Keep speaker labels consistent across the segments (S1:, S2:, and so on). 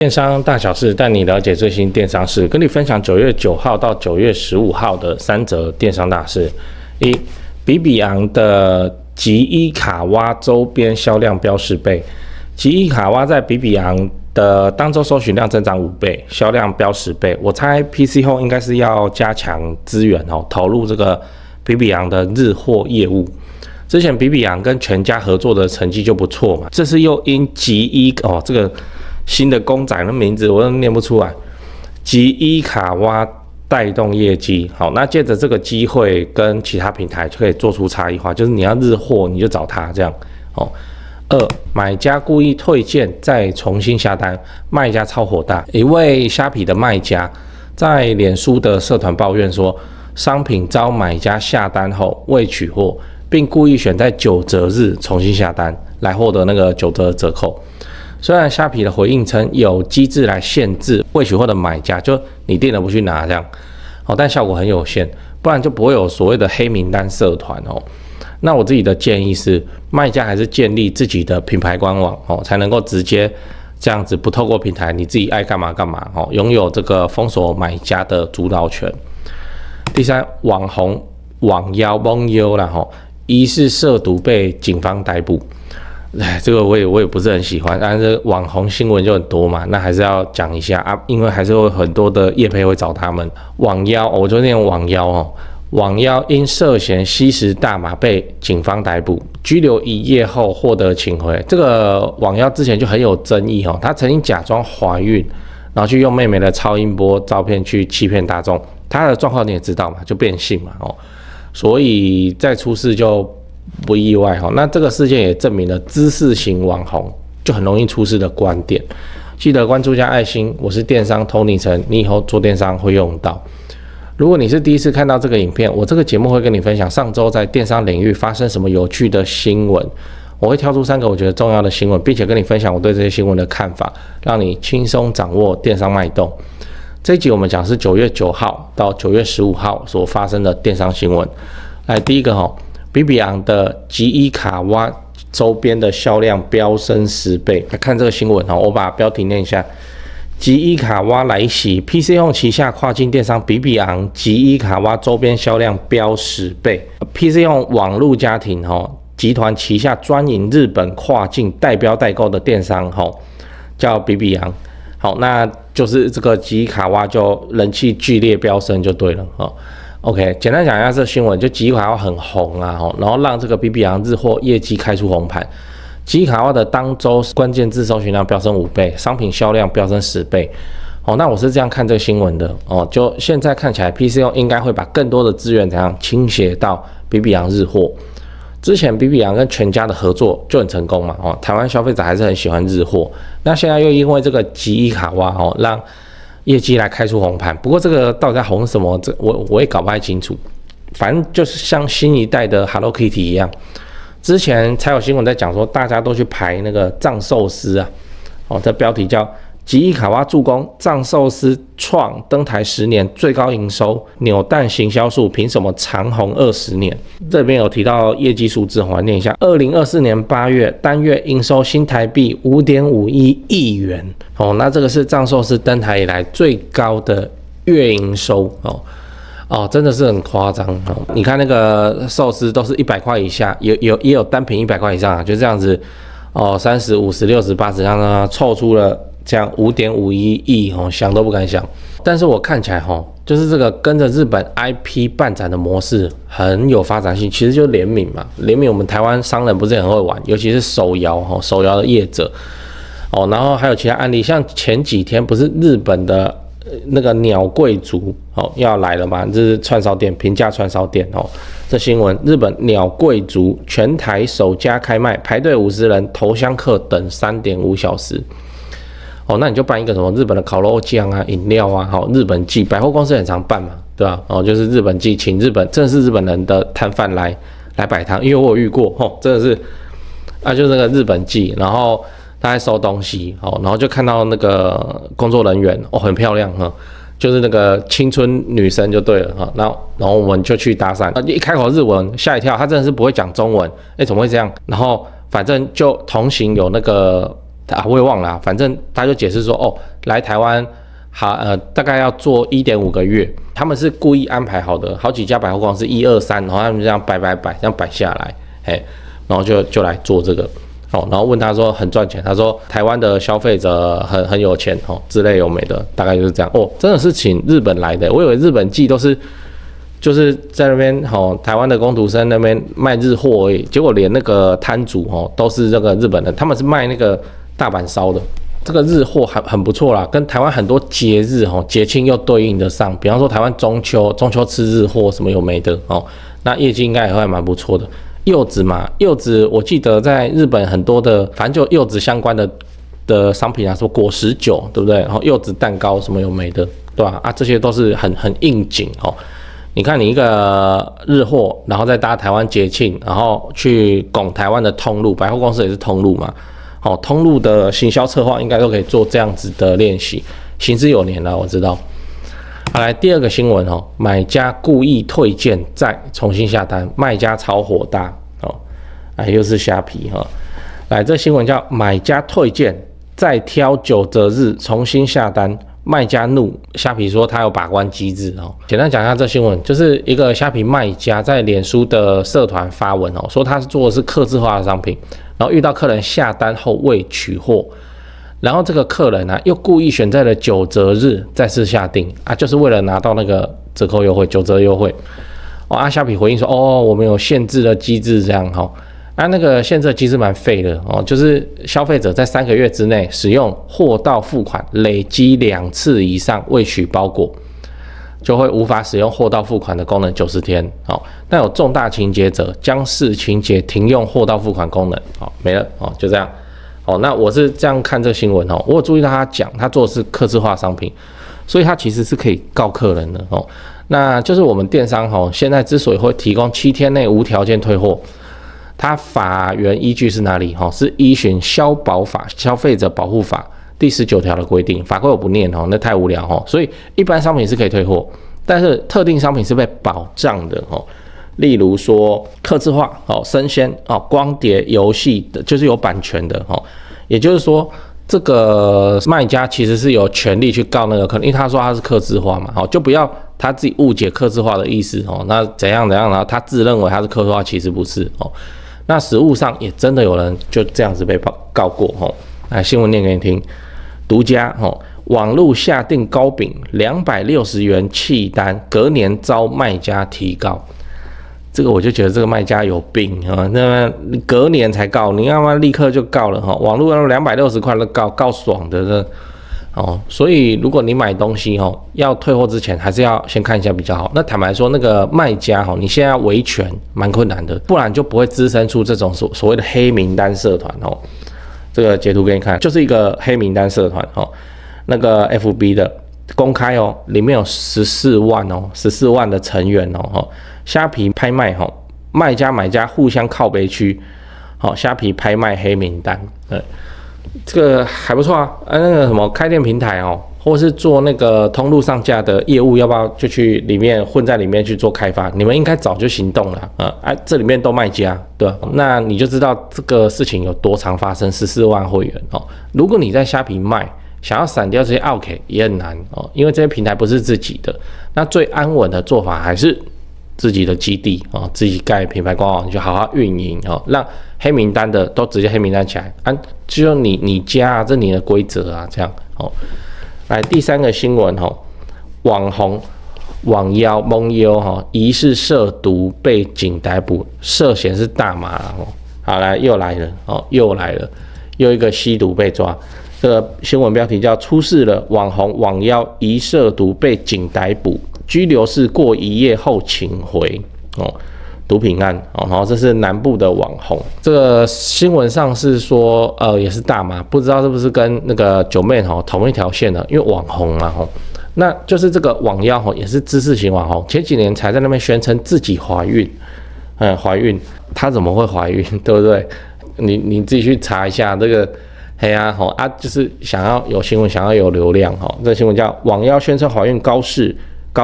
S1: 电商大小事，带你了解最新电商事，跟你分享9月9号到9月15号的3则电商大事。一，比比昂的吉伊卡哇周边销量飙10倍，吉伊卡哇在比比昂的当周搜寻量增长5倍，销量飙10倍。我猜 PC Home 应该是要加强资源投入这个比比昂的日货业务。之前比比昂跟全家合作的成绩就不错嘛，这次又因吉伊这个新的公仔的名字我都念不出来，吉伊卡哇带动业绩。好，那借着这个机会跟其他平台就可以做出差异化，就是你要日货你就找他这样。二，买家故意退件再重新下单，卖家超火大。一位虾皮的卖家在脸书的社团抱怨说，商品遭买家下单后未取货，并故意选在9折日重新下单来获得那个9折折扣。虽然虾皮的回应称有机制来限制未取货的买家，就你订了不去拿这样，但效果很有限，不然就不会有所谓的黑名单社团。那我自己的建议是，卖家还是建立自己的品牌官网才能够直接这样子，不透过平台，你自己爱干嘛干嘛拥有这个封锁买家的主导权。第三，网红网妖蒙优啦疑似涉毒被警方逮捕。这个我也不是很喜欢，但是网红新闻就很多嘛，那还是要讲一下啊，因为还是会很多的业配会找他们。网妖，我就念网妖网妖因涉嫌吸食大麻被警方逮捕，拘留1夜后获得请回。这个网妖之前就很有争议他曾经假装怀孕，然后去用妹妹的超音波照片去欺骗大众，他的状况你也知道嘛，就变性嘛所以再出事就不意外那这个事件也证明了知识型网红就很容易出事的观点。记得关注加爱心，我是电商 Tony 陈，你以后做电商会用到。如果你是第一次看到这个影片，我这个节目会跟你分享上周在电商领域发生什么有趣的新闻，我会挑出3个我觉得重要的新闻，并且跟你分享我对这些新闻的看法，让你轻松掌握电商脉动。这一集我们讲是9月9号到9月15号所发生的电商新闻。来，第一个比比昂的吉伊卡哇周边的销量飙升10倍。来看这个新闻我把标题念一下：吉伊卡哇来袭 ，PC Home 旗下跨境电商比比昂吉伊卡哇周边销量飙10倍。PC Home 网络家庭集团旗下专营日本跨境代标代购的电商叫比比昂。好，那就是这个吉伊卡哇就人气剧烈飙升就对了OK， 简单讲一下这新闻，就吉伊卡哇很红啊然后让这个比比昂日货业绩开出红盘。吉伊卡哇的当周关键字搜寻量飙升5倍，商品销量飙升10倍。那我是这样看这个新闻的就现在看起来 PC Home 应该会把更多的资源怎样倾斜到比比昂日货。之前比比昂跟全家的合作就很成功嘛台湾消费者还是很喜欢日货。那现在又因为这个吉伊卡哇让业绩来开出红盘，不过这个到底在红什么，我也搞不太清楚。反正就是像新一代的 Hello Kitty 一样，之前才有新闻在讲说，大家都去排那个藏寿司啊，这标题叫吉伊卡哇助攻藏寿司创登台10年最高营收，扭蛋行销数凭什么长红20年？这边有提到业绩数字，我来念一下：2024年8月单月营收新台币5.51亿元那这个是藏寿司登台以来最高的月营收真的是很夸张你看那个寿司都是100块以下，也有单品100块以上就这样子30、50、60、80，让它凑出了这样5.51亿想都不敢想。但是我看起来就是这个跟着日本 IP 办展的模式很有发展性，其实就是联名嘛。联名我们台湾商人不是很会玩，尤其是手摇的业者然后还有其他案例，像前几天不是日本的那个鸟贵族要来了嘛，这是串烧店，平价串烧店这新闻，日本鸟贵族全台首家开卖，排队50人，头香客等3.5小时。那你就办一个什么日本的烤肉酱啊、饮料啊，日本季百货公司很常办嘛，对吧？就是日本季，请真的是日本人的摊贩来摆摊，因为我有遇过，真的是就是那个日本季，然后他在收东西，然后就看到那个工作人员很漂亮就是那个青春女生就对了然后我们就去搭讪，一开口日文吓一跳，他真的是不会讲中文，怎么会这样？然后反正就同行有那个我也忘了反正他就解释说，来台湾大概要做1.5个月，他们是故意安排好的，好几家百货公司1、2、3，然后他们这样摆，这样摆下来，然后就来做这个。然后问他说很赚钱，他说台湾的消费者很有钱之类有美的，大概就是这样。真的是请日本来的，我以为日本寄都是就是在那边台湾的工读生那边卖日货而已，结果连那个摊主都是这个日本人，他们是卖那个大阪烧的，这个日货很不错啦，跟台湾很多节日节庆又对应得上，比方说台湾中秋吃日货什么有没的那业绩应该也会蛮不错的。柚子嘛，柚子我记得在日本很多的，反正就柚子相关的商品啊，什么果实酒，对不对？然后柚子蛋糕什么有没的，对吧？这些都是很应景你看你一个日货，然后再搭台湾节庆，然后去拱台湾的通路，百货公司也是通路嘛，通路的行销策划应该都可以做这样子的练习，行之有年了，我知道。好，来第二个新闻买家故意退件再重新下单，卖家超火大又是虾皮来，这新闻叫买家退件再挑9折日重新下单，卖家怒，虾皮说他有把关机制简单讲一下这新闻，就是一个虾皮卖家在脸书的社团发文说他做的是客制化的商品，然后遇到客人下单后未取货。然后这个客人又故意选在了9折日再次下定就是为了拿到那个折扣优惠9折优惠虾皮回应说我们有限制的机制这样那个限制的机制蛮废的就是消费者在3个月之内使用货到付款累积2次以上未取包裹，就会无法使用货到付款的功能90天但有重大情节者将视情节停用货到付款功能没了就这样。那我是这样看这个新闻我有注意到他讲他做的是客制化商品，所以他其实是可以告客人的那就是我们电商现在之所以会提供7天内无条件退货，它法源依据是哪里是依循消保法消费者保护法第19条的规定，法规我不念那太无聊所以一般商品是可以退货，但是特定商品是被保障的例如说客制化生鲜光碟游戏的就是有版权的也就是说这个卖家其实是有权利去告那个客人，因为他说他是客制化嘛就不要他自己误解客制化的意思那怎样然后他自认为他是客制化，其实不是那实务上也真的有人就这样子被告过来新闻念给你听，独家网络下定糕饼260元弃单，隔年遭卖家提告。这个我就觉得这个卖家有病那隔年才告，你要不然立刻就告了网络要260块的告爽的所以如果你买东西要退货之前还是要先看一下比较好。那坦白说那个卖家你现在要维权蛮困难的，不然就不会滋生出这种所谓的黑名单社团这个截图给你看，就是一个黑名单社团那个 FB 的公开里面有14万的成员虾皮拍卖卖家买家互相靠北区虾皮拍卖黑名单这个还不错那个什么开店平台或是做那个通路上架的业务，要不要就去里面混在里面去做开发？你们应该早就行动了这里面都卖家对吧？那你就知道这个事情有多常发生。14万会员如果你在虾皮卖，想要闪掉这些 OK 也很难因为这些平台不是自己的。那最安稳的做法还是自己的基地自己盖品牌官网，你就好好运营让黑名单的都直接黑名单起来就你家这你的规则这样来第3个新闻网红网妖蒙优疑似涉毒被警逮捕，涉嫌是大麻好来又来了又一个吸毒被抓。这个新闻标题叫出事了，网红网妖疑涉毒被警逮捕，拘留室过1夜后请回毒品案然后这是南部的网红。这个新闻上是说也是大麻，不知道是不是跟那个九妹同一条线的，因为网红嘛那就是这个网妖也是知识型网红，前几年才在那边宣称自己怀孕怀孕，她怎么会怀孕对不对？你自己去查一下这个就是想要有新闻，想要有流量这个新闻叫网妖宣称怀孕高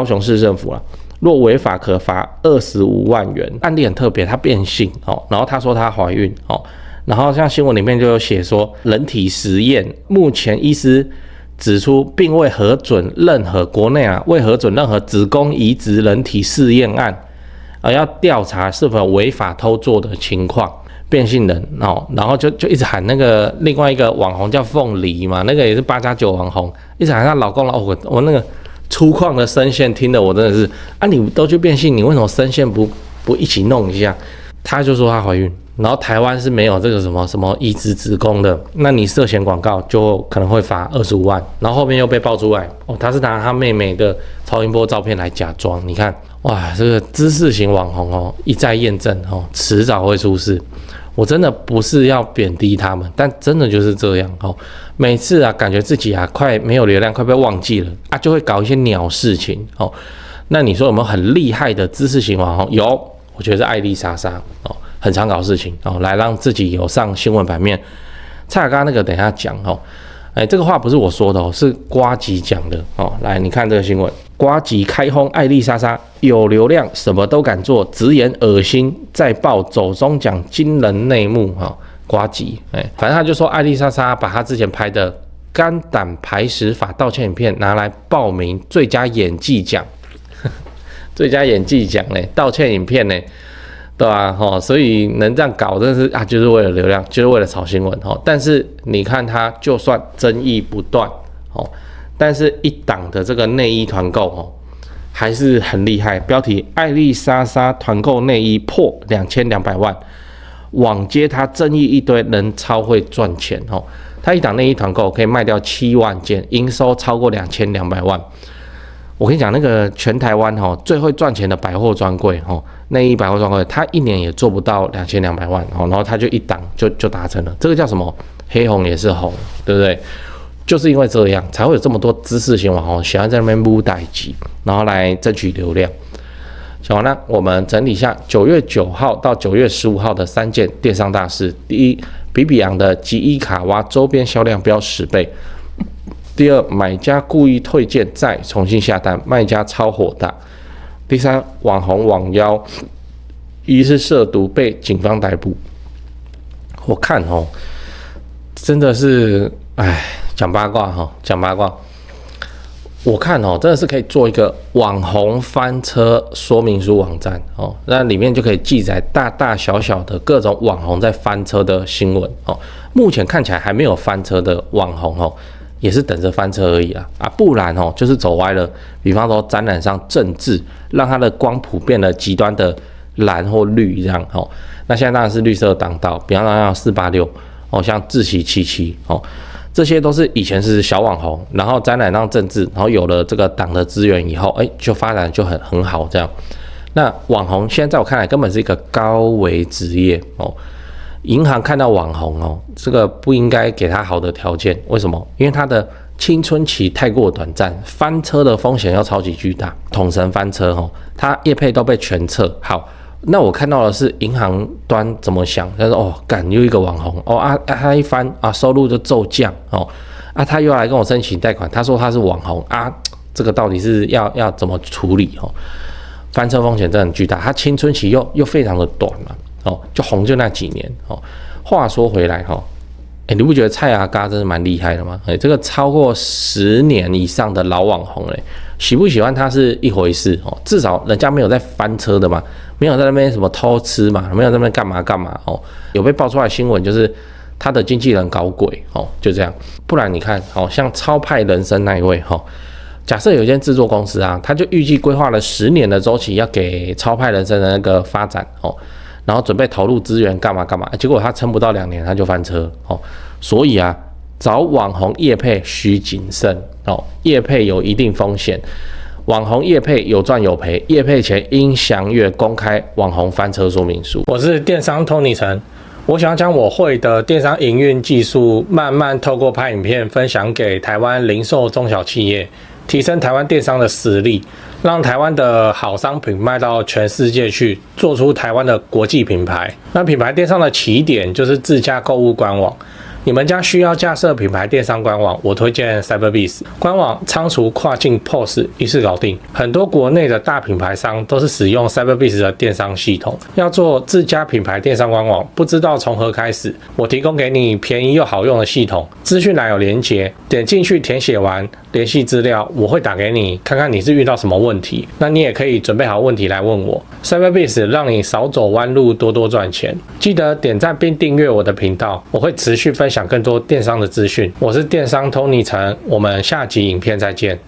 S1: 雄市政府若违法可罚25万元。案例很特别，她变性然后她说她怀孕然后像新闻里面就有写说，人体实验目前医师指出，并未核准任何国内未核准任何子宫移植人体试验案，要调查是否违法偷做的情况。变性人然后就一直喊那个另外一个网红叫凤梨嘛，那个也是8+9网红，一直喊她老公我那个粗犷的声线听得我真的是你都去变性，你为什么声线不一起弄一下？她就说她怀孕，然后台湾是没有这个什么移植子宫的，那你涉嫌广告就可能会罚25万，然后后面又被爆出来她是拿她妹妹的超音波照片来假装，你看哇，这个知识型网红一再验证迟早会出事。我真的不是要贬低他们，但真的就是这样每次感觉自己快没有流量，快被忘记了就会搞一些鸟事情那你说有没有很厉害的知识型网红？有，我觉得是艾丽莎莎很常搞事情来让自己有上新闻版面。蔡雅刚那个等一下讲这个话不是我说的是呱吉讲的来，你看这个新闻，呱吉开轰艾丽莎莎有流量，什么都敢做，直言恶心，再爆走中奖惊人内幕呱吉反正他就说艾丽莎莎把他之前拍的肝胆排石法道歉影片拿来报名最佳演技奖，最佳演技奖呢，道歉影片呢。对吧？所以能这样搞，真的是就是为了流量，就是为了炒新闻但是你看他，就算争议不断但是一档的这个内衣团购还是很厉害。标题：艾丽莎莎团购内衣破2200万，网接他争议一堆，人超会赚钱他一档内衣团购可以卖掉7万件，营收超过2200万。我跟你讲，那个全台湾最会赚钱的百货专柜内衣百货专柜，他一年也做不到2200万然后他就一档就达成了。这个叫什么？黑红也是红，对不对？就是因为这样，才会有这么多知识型网红喜欢在那边撸代机，然后来争取流量。好，那我们整理一下9月9号到9月15号的3件电商大事。第一，比比昂的吉伊卡哇周边销量飙10倍。第二，买家故意退件再重新下单，卖家超火大。第三，网红网妖疑似涉毒被警方逮捕。我看真的是讲八卦讲八卦。我看真的是可以做一个网红翻车说明书网站那里面就可以记载大大小小的各种网红在翻车的新闻目前看起来还没有翻车的网红也是等着翻车而已不然就是走歪了。比方说沾染上政治，让它的光谱变得极端的蓝或绿这样那现在当然是绿色当道，比方说像486像志祺77这些都是以前是小网红，然后沾染上政治，然后有了这个党的资源以后就发展就很好这样。那网红现在在我看来根本是一个高危职业银行看到网红这个不应该给他好的条件。为什么？因为他的青春期太过短暂，翻车的风险要超级巨大。统神翻车他业配都被全撤。好，那我看到的是银行端怎么想，他说干又一个网红他一翻收入就骤降他又来跟我申请贷款，他说他是网红这个到底是要怎么处理翻车风险真的很巨大，他青春期又非常的短嘛就红就那几年话说回来你不觉得蔡阿嘎真的蛮厉害的吗？这个超过10年以上的老网红喜不喜欢他是一回事至少人家没有在翻车的嘛，没有在那边什么偷吃嘛，没有在那边干嘛有被爆出来新闻就是他的经纪人搞鬼就这样。不然你看像超派人生那一位假设有一间制作公司他就预计规划了10年的周期要给超派人生的那个发展然后准备投入资源干嘛，结果他撑不到2年他就翻车所以找网红业配需谨慎业配有一定风险，网红业配有赚有赔，业配前应详阅公开网红翻车说明书。我是电商 Tony 陈，我想将我会的电商营运技术慢慢透过拍影片分享给台湾零售中小企业，提升台湾电商的实力，让台湾的好商品卖到全世界去，做出台湾的国际品牌。那品牌电商的起点就是自家购物官网，你们家需要架设品牌电商官网，我推荐 Cyberbiz 官网，仓储跨境 POS 一次搞定。很多国内的大品牌商都是使用 Cyberbiz 的电商系统，要做自家品牌电商官网，不知道从何开始。我提供给你便宜又好用的系统，资讯栏有连结，点进去填写完联系资料，我会打给你，看看你是遇到什么问题。那你也可以准备好问题来问我。Cyberbiz 让你少走弯路，多多赚钱。记得点赞并订阅我的频道，我会持续分享更多电商的资讯。我是电商 Tony 陈，我们下集影片再见。